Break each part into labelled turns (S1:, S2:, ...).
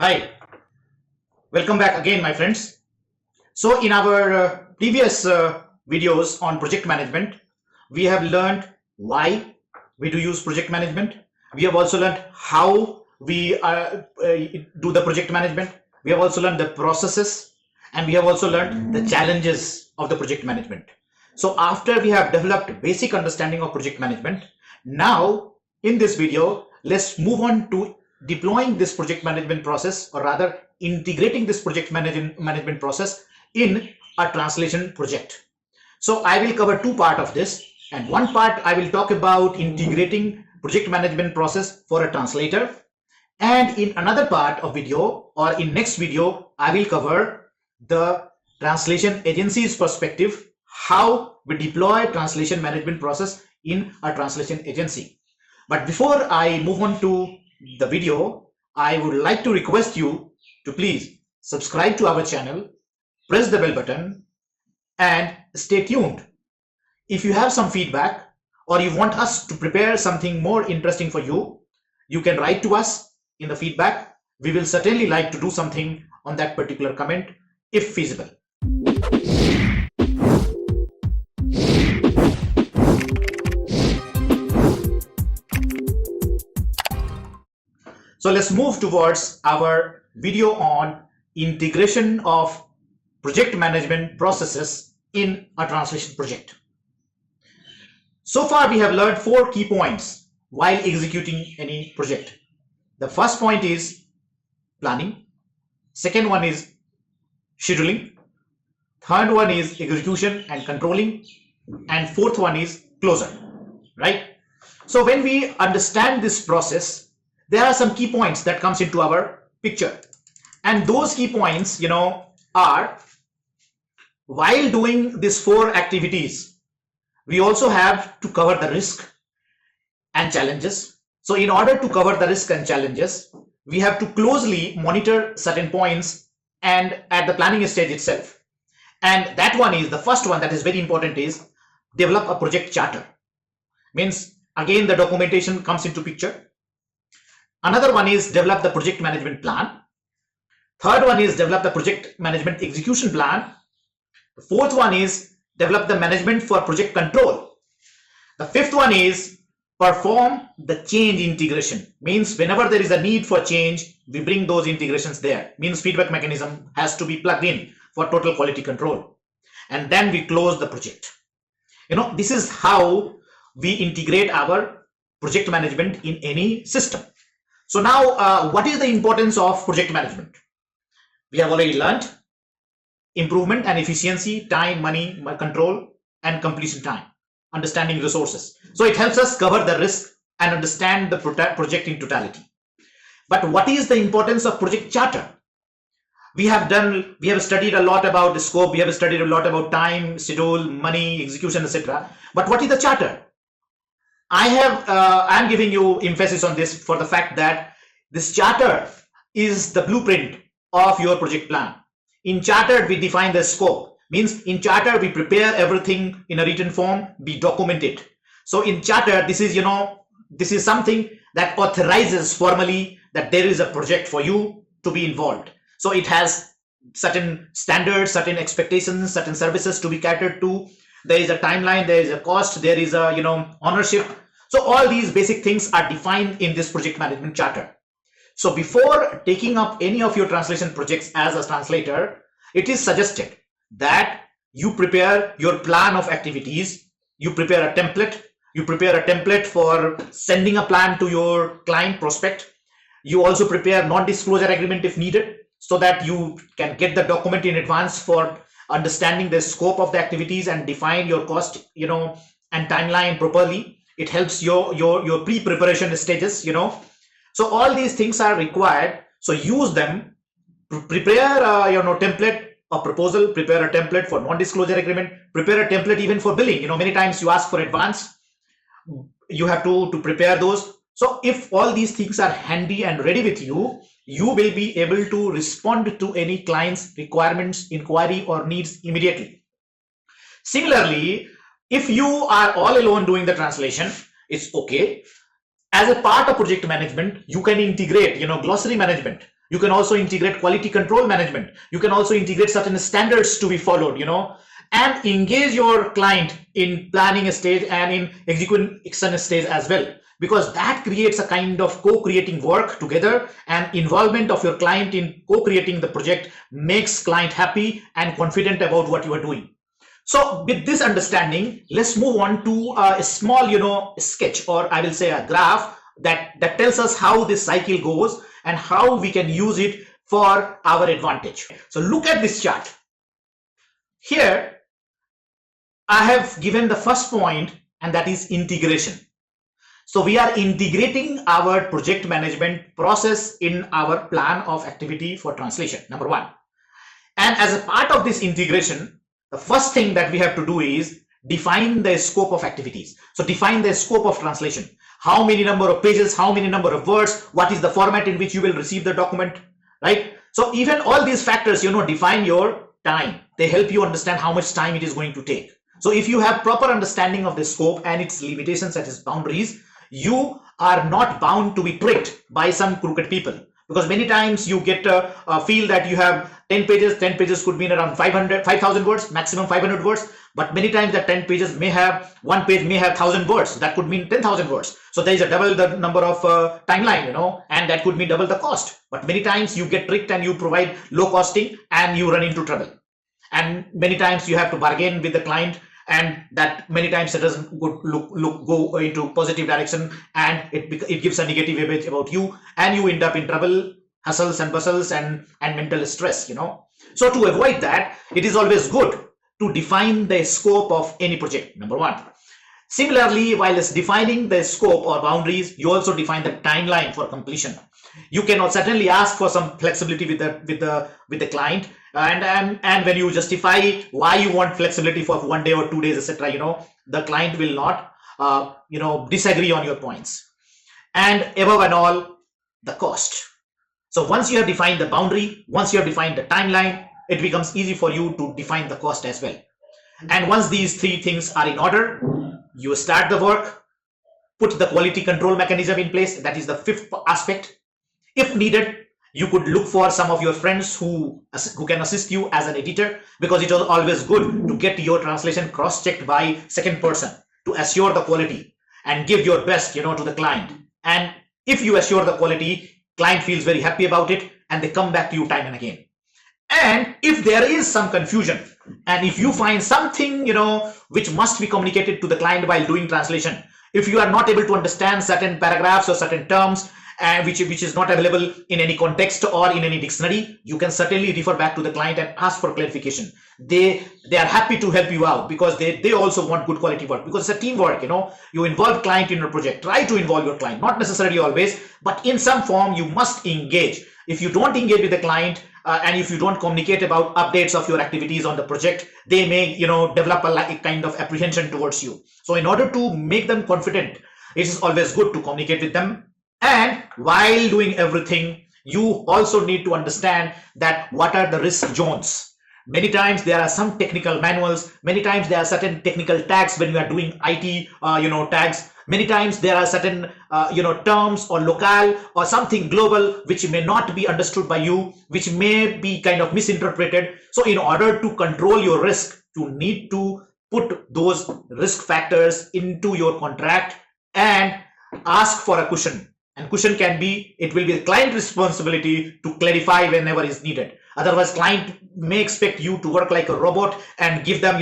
S1: Hi, welcome back again, my friends. So in our previous videos on project management, we have learned why we do use project management. We have also learned how we do the project management. We have also learned the processes, and we have also learned the challenges of the project management. So after we have developed basic understanding of project management, now in this video, let's move on to deploying this project management process, or rather integrating this project management process in a translation project. So I will cover two parts of this, and one part I will talk about integrating project management process for a translator, and in another part of video, or in next video, I will cover the translation agency's perspective, how we deploy translation management process in a translation agency. But before I move on to the video, I would like to request you to please subscribe to our channel, press the bell button, and stay tuned. If you have some feedback or you want us to prepare something more interesting for you, you can write to us in the feedback. We will certainly like to do something on that particular comment if feasible. So let's move towards our video on integration of project management processes in a translation project. So far we have learned 4 key points while executing any project. The first point is planning. Second one is scheduling. Third one is execution and controlling. And fourth one is closure, right? So when we understand this process, there are some key points that comes into our picture, and those key points are, while doing these 4 activities, we also have to cover the risk and challenges. So in order to cover the risk and challenges, we have to closely monitor certain points and at the planning stage itself. And that one is the first one that is very important, is develop a project charter. Means again the documentation comes into picture. Another one is develop the project management plan. Third one is develop the project management execution plan. The fourth one is develop the management for project control. The fifth one is perform the change integration. Means whenever there is a need for change, we bring those integrations there. Means feedback mechanism has to be plugged in for total quality control. And then we close the project. This is how we integrate our project management in any system. So now, what is the importance of project management? We have already learned improvement and efficiency, time, money, control, and completion time, understanding resources. So it helps us cover the risk and understand the project in totality. But what is the importance of project charter? We have studied a lot about the scope, we have studied a lot about time, schedule, money, execution, etc. But what is the charter? I'm giving you emphasis on this for the fact that this charter is the blueprint of your project plan. In charter, we define the scope. Means in charter, we prepare everything in a written form, we document it. So in charter, this is something that authorizes formally that there is a project for you to be involved. So it has certain standards, certain expectations, certain services to be catered to. There is a timeline, there is a cost, there is a ownership. So all these basic things are defined in this project management charter. So before taking up any of your translation projects as a translator, it is suggested that you prepare your plan of activities, you prepare a template, for sending a plan to your client prospect. You also prepare non-disclosure agreement if needed, so that you can get the document in advance for understanding the scope of the activities and define your cost, and timeline properly. It helps your pre-preparation stages, So all these things are required. So use them. Prepare template or proposal. Prepare a template for non-disclosure agreement. Prepare a template even for billing. Many times you ask for advance. You have to prepare those. So if all these things are handy and ready with you, you will be able to respond to any client's requirements, inquiry, or needs immediately. Similarly, if you are all alone doing the translation, it's okay. As a part of project management, you can integrate, glossary management. You can also integrate quality control management. You can also integrate certain standards to be followed, and engage your client in planning a stage and in execution stage as well, because that creates a kind of co-creating work together, and involvement of your client in co-creating the project makes client happy and confident about what you are doing. So with this understanding, let's move on to a small, sketch, or I will say a graph that tells us how this cycle goes and how we can use it for our advantage. So look at this chart. Here, I have given the first point, and that is integration. So we are integrating our project management process in our plan of activity for translation, number one. And as a part of this integration, the first thing that we have to do is define the scope of activities. So define the scope of translation. How many number of pages, how many number of words, what is the format in which you will receive the document, right? So even all these factors, define your time. They help you understand how much time it is going to take. So if you have proper understanding of the scope and its limitations and its boundaries, you are not bound to be tricked by some crooked people. Because many times you get feel that you have 10 pages, 10 pages could mean around 5,000 words, maximum 500 words. But many times that 10 pages may have, one page may have 1,000 words. That could mean 10,000 words. So there is a double the number of timeline, and that could mean double the cost. But many times you get tricked and you provide low costing and you run into trouble. And many times you have to bargain with the client, and that many times it doesn't go into positive direction, and it gives a negative image about you, and you end up in trouble, hustles and bustles and mental stress. So to avoid that, it is always good to define the scope of any project, number one. Similarly, while defining the scope or boundaries, you also define the timeline for completion. You can certainly ask for some flexibility with the client, and when you justify why you want flexibility for 1 day or 2 days, etc., the client will not disagree on your points. And above and all, the cost. So once you have defined the boundary, once you have defined the timeline, it becomes easy for you to define the cost as well. And once these three things are in order, you start the work, put the quality control mechanism in place. That is the fifth aspect. If needed, you could look for some of your friends who can assist you as an editor, because it is always good to get your translation cross-checked by second person to assure the quality and give your best, to the client. And if you assure the quality, client feels very happy about it and they come back to you time and again. And if there is some confusion, and if you find something, which must be communicated to the client while doing translation, if you are not able to understand certain paragraphs or certain terms, and which is not available in any context or in any dictionary, you can certainly refer back to the client and ask for clarification. They are happy to help you out, because they also want good quality work, because it's a teamwork. You involve client in your project. Try to involve your client, not necessarily always, but in some form you must engage. If you don't engage with the client, and if you don't communicate about updates of your activities on the project, they may develop a kind of apprehension towards you. So in order to make them confident, it is always good to communicate with them. And while doing everything, you also need to understand that what are the risk zones. Many times there are some technical manuals. Many times there are certain technical tags when you are doing IT, tags. Many times there are certain, terms or locale or something global which may not be understood by you, which may be kind of misinterpreted. So in order to control your risk, you need to put those risk factors into your contract and ask for a cushion. And cushion it will be the client responsibility to clarify whenever is needed. Otherwise, client may expect you to work like a robot and give them,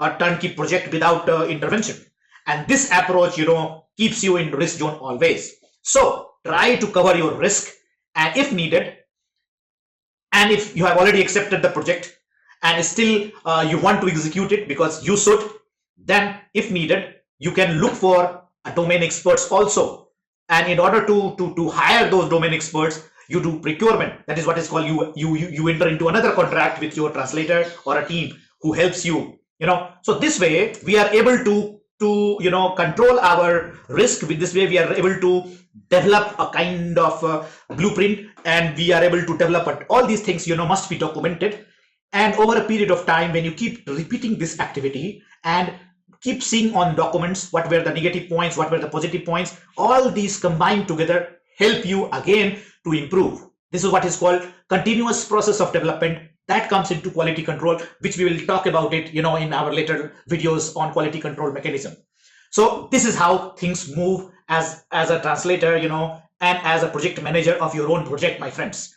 S1: a turnkey project without intervention. And this approach, keeps you in risk zone always. So try to cover your risk, and if needed, and if you have already accepted the project and still you want to execute it because you should, then if needed, you can look for a domain experts also. And in order to hire those domain experts, you do procurement. That is what is called you enter into another contract with your translator or a team who helps you. So this way we are able to control our risk. With this way we are able to develop a kind of blueprint, and we are able to develop all these things must be documented. And over a period of time, when you keep repeating this activity and keep seeing on documents what were the negative points, what were the positive points, all these combined together help you again to improve. This is what is called continuous process of development that comes into quality control, which we will talk about it, in our later videos on quality control mechanism. So this is how things move as a translator, and as a project manager of your own project, my friends.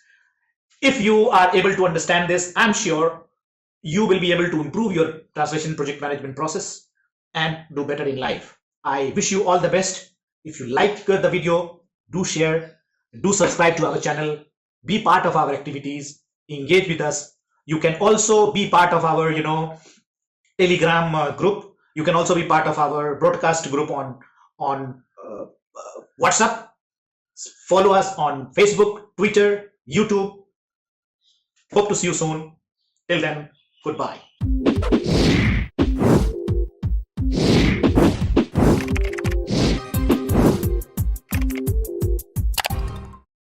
S1: If you are able to understand this, I'm sure you will be able to improve your translation project management process and do better in life. I wish you all the best. If you like the video, do share, do subscribe to our channel, be part of our activities, engage with us. You can also be part of our, Telegram group. You can also be part of our broadcast group on WhatsApp. Follow us on Facebook, Twitter, YouTube. Hope to see you soon. Till then, goodbye.